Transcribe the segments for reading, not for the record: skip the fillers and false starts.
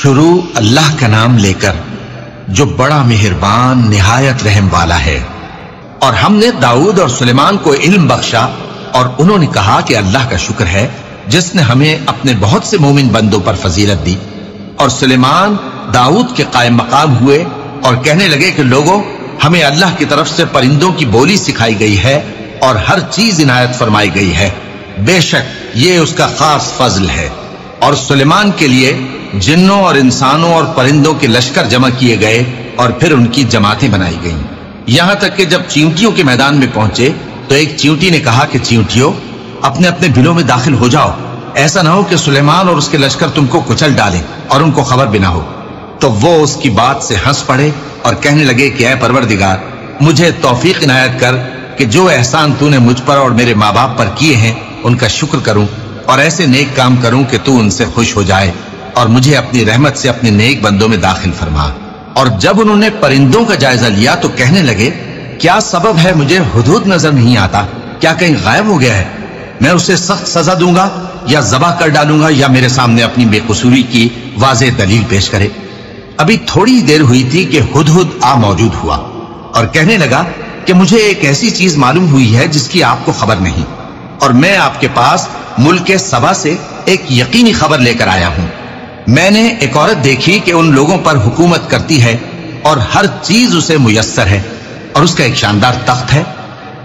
शुरू अल्लाह का नाम लेकर जो बड़ा मेहरबान निहायत रहम वाला है। और हमने दाऊद और सुलेमान को इल्म बख्शा और उन्होंने कहा कि अल्लाह का शुक्र है जिसने हमें अपने बहुत से मोमिन बंदों पर फजीलत दी। और सुलेमान दाऊद के कायम मकाम हुए और कहने लगे कि लोगों, हमें अल्लाह की तरफ से परिंदों की बोली सिखाई गई है और हर चीज इनायत फरमाई गई है। बेशक ये उसका खास फजल है। और सुलेमान के लिए जिन्नों और इंसानों और परिंदों के लश्कर जमा किए गए और फिर उनकी जमातें बनाई गईं। यहां तक कि जब चींटियों के मैदान में पहुंचे तो एक चींटी ने कहा कि चींटियों, अपने अपने बिलों में दाखिल हो जाओ, ऐसा ना हो कि सुलेमान और उसके लश्कर तुमको कुचल डालें और उनको खबर भी ना हो। तो वो उसकी बात से हंस पड़े और कहने लगे कि ऐ परवरदिगार, मुझे तौफीक इनायत कर कि जो एहसान तूने मुझ पर और मेरे माँ बाप पर किए हैं उनका शुक्र करूं और ऐसे नेक काम करूं कि तू उनसे खुश हो जाए और मुझे अपनी रहमत से अपने नेक बंदों में दाखिल फरमा। और जब उन्होंने परिंदों का जायजा लिया तो कहने लगे, क्या सबब है, मुझे हुदहुद नजर नहीं आता, क्या कहीं गायब हो गया है? मैं उसे सख्त सजा दूंगा या जबा कर डालूंगा या मेरे सामने अपनी बेकसूरी की वाज़ेह दलील पेश करे। अभी थोड़ी देर हुई थी कि हुदहुद आ मौजूद हुआ और कहने लगा कि मुझे एक ऐसी चीज मालूम हुई है जिसकी आपको खबर नहीं, और मैं आपके पास मुल्क सबा से एक यकीनी खबर लेकर आया हूं। मैंने एक औरत देखी कि उन लोगों पर हुकूमत करती है और हर चीज उसे मुयस्सर है और उसका एक शानदार तख्त है।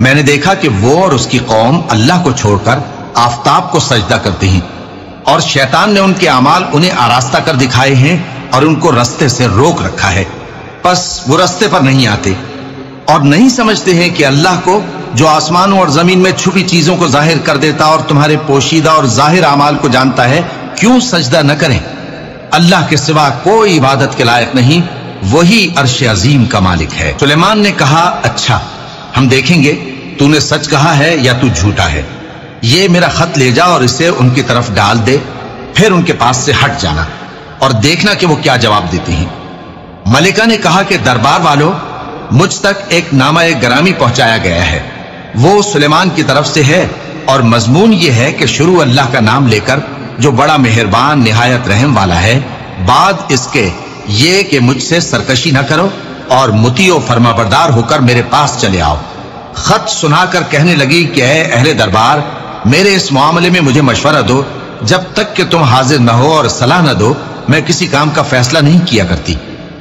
मैंने देखा कि वो और उसकी कौम अल्लाह को छोड़कर आफताब को सजदा करती हैं और शैतान ने उनके अमाल उन्हें आरास्ता कर दिखाए हैं और उनको रास्ते से रोक रखा है। बस वो रास्ते पर नहीं आते और नहीं समझते हैं कि अल्लाह को, जो आसमानों और जमीन में छुपी चीजों को जाहिर कर देता और तुम्हारे पोशीदा और जाहिर अमाल को जानता है, क्यों सजदा न करें। अल्लाह के सिवा कोई इबादत के लायक नहीं, वही अर्श अजीम का मालिक है। सुलेमान ने कहा, अच्छा, हम देखेंगे तूने सच कहा है या तू झूठा है। ये मेरा खत ले जा और इसे उनकी तरफ डाल दे, फिर उनके पास से हट जाना और देखना कि वो क्या जवाब देती हैं। मलिका ने कहा कि दरबार वालों, मुझ तक एक नामा गरामी पहुंचाया गया है। वो सुलेमान की तरफ से है और मजमून ये है कि शुरू अल्लाह का नाम लेकर जो बड़ा मेहरबान निहायत रहम वाला है, बाद इसके ये कि मुझसे सरकशी न करो और मुतियो फरमाबरदार होकर मेरे पास चले आओ। खत सुनाकर कहने लगी कि ऐ अहले दरबार, मेरे इस मामले में मुझे मशवरा दो। जब तक कि तुम हाजिर न हो और सलाह न दो, मैं किसी काम का फैसला नहीं किया करती।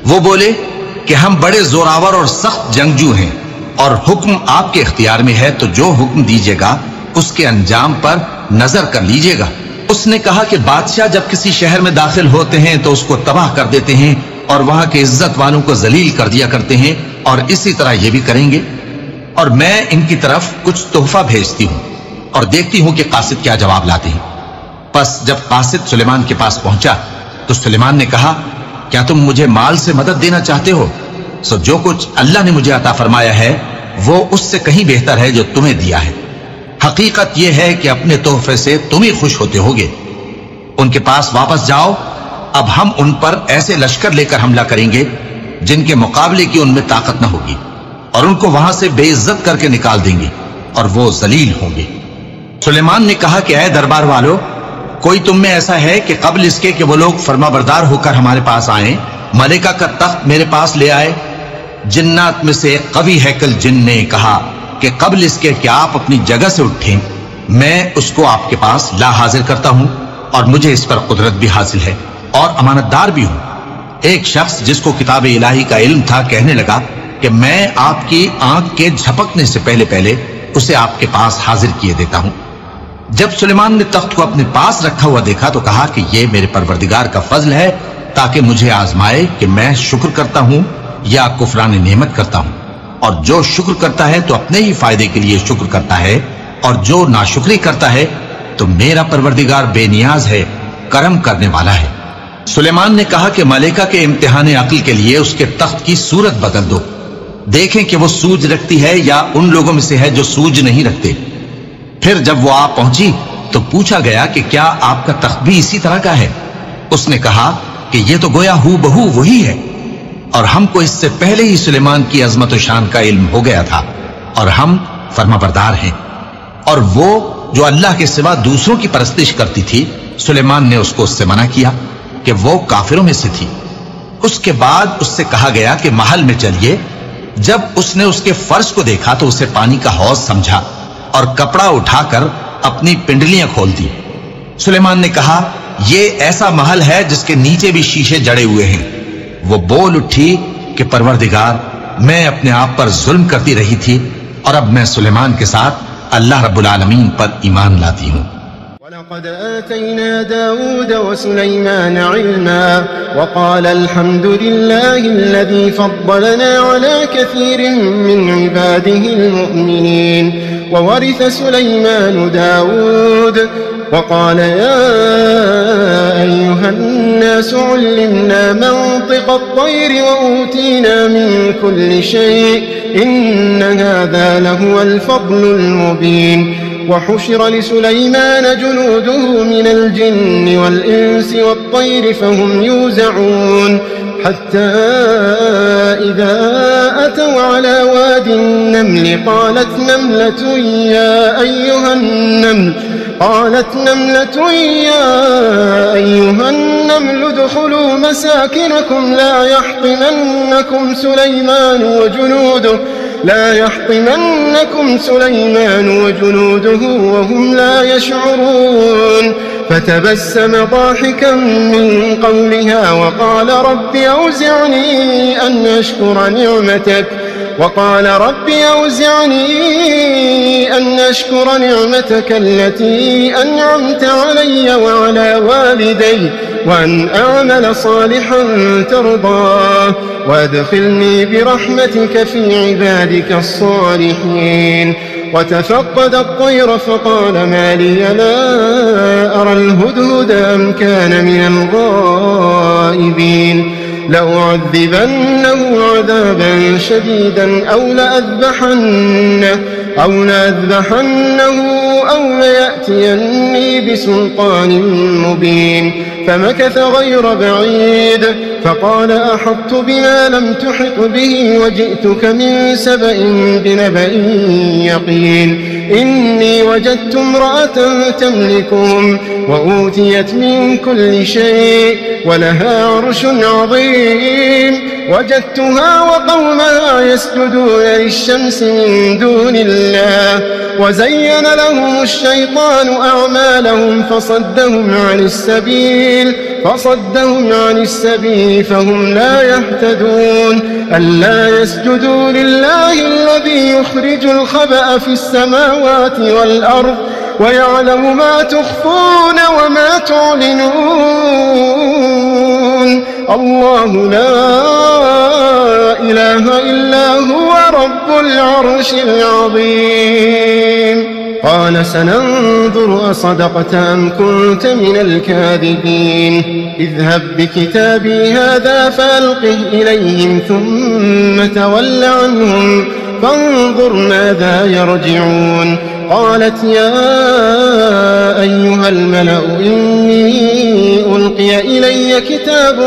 वो बोले कि हम बड़े जोरावर और सख्त जंगजू हैं और हुक्म आपके इख्तियार में है, तो जो हुक्म दीजिएगा उसके अंजाम पर नजर कर लीजिएगा। उसने कहा कि बादशाह जब किसी शहर में दाखिल होते हैं तो उसको तबाह कर देते हैं और वहां के इज्जत वालों को जलील कर दिया करते हैं, और इसी तरह ये भी करेंगे। और मैं इनकी तरफ कुछ तोहफा भेजती हूं और देखती हूं कि कासिद क्या जवाब लाते हैं। बस जब कासिद सुलेमान के पास पहुंचा तो सुलेमान ने कहा, क्या तुम मुझे माल से मदद देना चाहते हो? सो जो कुछ अल्लाह ने मुझे अता फरमाया है वो उससे कहीं बेहतर है जो तुम्हें दिया है। हकीकत यह है कि अपने तोहफे से तुम ही खुश होते होगे। उनके पास वापस जाओ, अब हम उन पर ऐसे लश्कर लेकर हमला करेंगे जिनके मुकाबले की उनमें ताकत न होगी, और उनको वहां से बेइज्जत करके निकाल देंगे और वो जलील होंगे। सुलेमान ने कहा कि ऐ दरबार वालों, कोई तुम में ऐसा है कि कबल इसके कि वो लोग फरमाबरदार होकर हमारे पास आए, मलिका का तख्त मेरे पास ले आए? जिन्नात में से कवि हैकल जिन ने कहा कि कबल इसके कि आप अपनी जगह से उठें, मैं उसको आपके पास ला हाजिर करता हूं और मुझे इस पर कुदरत भी हासिल है और अमानतदार भी हूं। एक शख्स जिसको किताब इलाही का इल्म था कहने लगा कि मैं आपकी आंख के झपकने से पहले पहले उसे आपके पास हाजिर किए देता हूं। जब सुलेमान ने तख्त को अपने पास रखा हुआ देखा तो कहा कि यह मेरे परवरदिगार का फजल है ताकि मुझे आजमाए कि मैं शुक्र करता हूं या कुफरान नेमत करता हूं। और जो शुक्र करता है तो अपने ही फायदे के लिए शुक्र करता है, और जो नाशुक्री करता है तो मेरा परवरदिगार बेनियाज है, करम करने वाला है। सुलेमान ने कहा कि मलिका के इम्तिहान अक्ल के लिए उसके तख्त की सूरत बदल दो, देखें कि वो सूझ रखती है या उन लोगों में से है जो सूझ नहीं रखते। फिर जब वो आ पहुंची तो पूछा गया कि क्या आपका तख्त भी इसी तरह का है? उसने कहा कि ये तो गोया हू बहू वही है, और हमको इससे पहले ही सुलेमान की अजमत और शान का इल्म हो गया था और हम फरमाबरदार हैं। और वो जो अल्लाह के सिवा दूसरों की परस्तिश करती थी, सुलेमान ने उसको उससे मना किया कि वो काफिरों में से थी। उसके बाद उससे कहा गया कि महल में चलिए। जब उसने उसके फर्श को देखा तो उसे पानी का हौज समझा और कपड़ा उठाकर अपनी पिंडलियां खोल दी। सुलेमान ने कहा, यह ऐसा महल है जिसके नीचे भी शीशे जड़े हुए हैं। वो बोल उठी कि परवरदिगार, मैं अपने आप पर जुल्म करती रही थी और अब मैं सुलेमान के साथ अल्लाह रब्बुल आलमीन पर ईमान लाती हूं। वलक़द आतैना दाऊद व सुलैमान इल्मा वक़ाल अल्हम्दुलिल्लाहि अल्लज़ी फ़द्दलना अला कसीरिन मिन इबादिहिल मुअमिनीन ववरिथ सुलैमान दाऊद वक़ाल या अय्युहन्नास उल्लिमना मंतिक़ अत्तय्र वऊतीना मिन कुल्लि शै'इन इन्न हाज़ा लहुवल फ़द्लुल मुबीन। وحشر لسليمان جنوده من الجن والإنس والطير فهم يوزعون حتى إذا أتوا على وادي النمل قالت نملة يا أيها النمل ادخلوا مساكنكم لا يحطمنكم سليمان وجنوده وهم لا يشعرون فتبسم ضاحكا من قولها وقال رب أوزعني أن أشكر نعمتك التي أنعمت علي وعلى والدي وأن أعمل صالحا ترضاه وأدخلني برحمتك في عبادك الصالحين. وتفقد الطير فقال ما لي لا أرى الهدهد أم كان من الغائبين لأعذبنه عذابا شديدا أو لأذبحنه أو ليأتيني بسلطان مبين. فمكث غير بعيد فقال أحطت بما لم تحط به وجئتك من سبأ بنبأ يقين. إني وجدت امرأة تملكهم وأوتيت من كل شيء ولها عرش عظيم. وجدتها وقومها يسجدون للشمس من دون الله وزين لهم الشيطان أعمالهم فصدهم عن السبيل فهم لا يهتدون. ألا يسجدوا لله الذي يخرج الخبأ في السماوات والأرض ويعلم ما تخفون وما تعلنون. الله لا إله إلا هو رب العرش العظيم. قال سننظر أصدقت أم كنت من الكاذبين. اذهب بكتابي هذا فألقه إليهم ثم تول عنهم فانظر ماذا يرجعون. قالت يا أيها الملأ إني ألقي إلي كتاب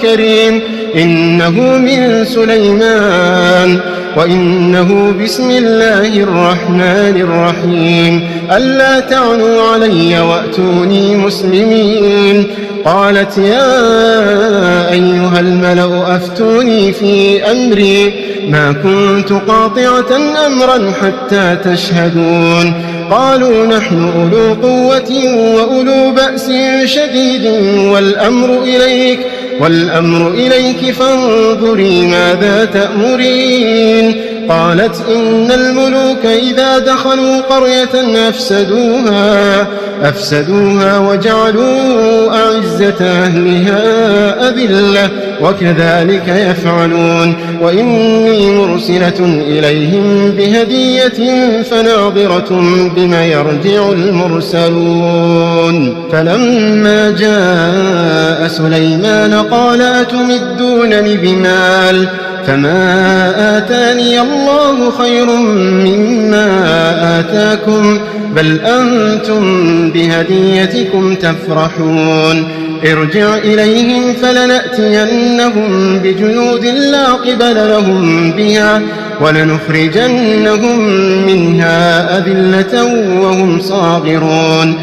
كريم إنه من سليمان وإنه بسم الله الرحمن الرحيم ألا تعلوا علي وأتوني مسلمين. قالت يا أيها الملأ أفتوني في أمري ما كنت قاطعة أمرا حتى تشهدون. قالوا نحن أولو قوة وأولو بأس شديد والأمر إليك فانظري ماذا تأمرين. قالت إن الملوك إذا دخلوا قرية أفسدوها وجعلوا أعزة أهلها أذلة وكذلك يفعلون. وإني مرسلة إليهم بهدية فناظرة بما يرجع المرسلون. فلما جاء سليمان قال أتمدونني بمال فما آتاني الله خير مما آتاكم بل أنتم بهديتكم تفرحون. ارجع إليهم فلنأتينهم بجنود لا قبل لهم بها ولنخرجنهم منها أذلة وهم صاغرون.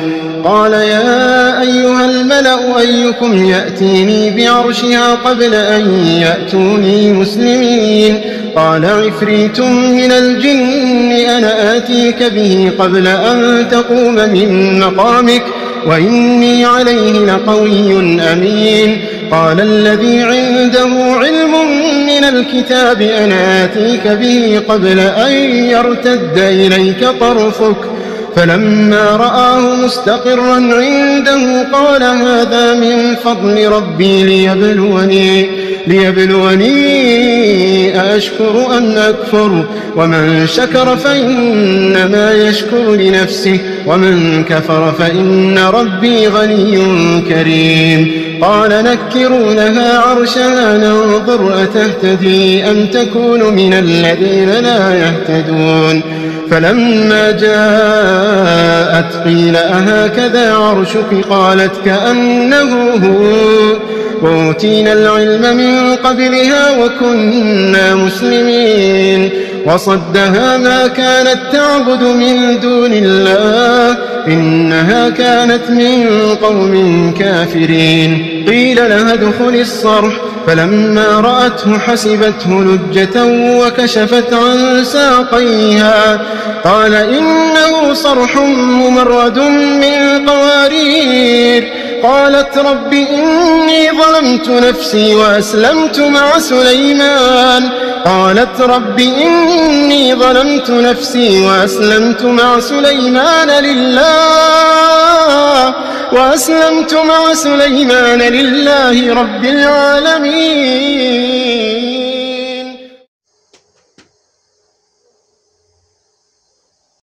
قال يا أيها الملأ أيكم يأتيني بعرشها قبل أن يأتوني مسلمين قال عفريت من الجن أنا آتيك به قبل أن تقوم من مقامك وإني عليه لقوي أمين قال الذي عنده علم من الكتاب أنا آتيك به قبل أن يرتد إليك طرفك فلما رآه مستقرا عنده قال هذا من فضل ربي ليبلوني أشكر أم أكفر ومن شكر فإنما يشكر لنفسه ومن كفر فإن ربي غني كريم قال نكروا لها عرشها ننظر أتهتدي أم تكون من الذين لا يهتدون فلما جاءت قيل أهكذا عرشك قالت كأنه هو وأوتينا العلم من قبلها وكنا مسلمين وصدها ما كانت تعبد من دون الله إنها كانت من قوم كافرين قيل لها ادخل الصرح فلما رأته حسبته لجة وكشفت عن ساقيها قال إنه صرح ممرد من قوارير قالت رب إني ظلمت نفسي وأسلمت مع سليمان لله رب العالمين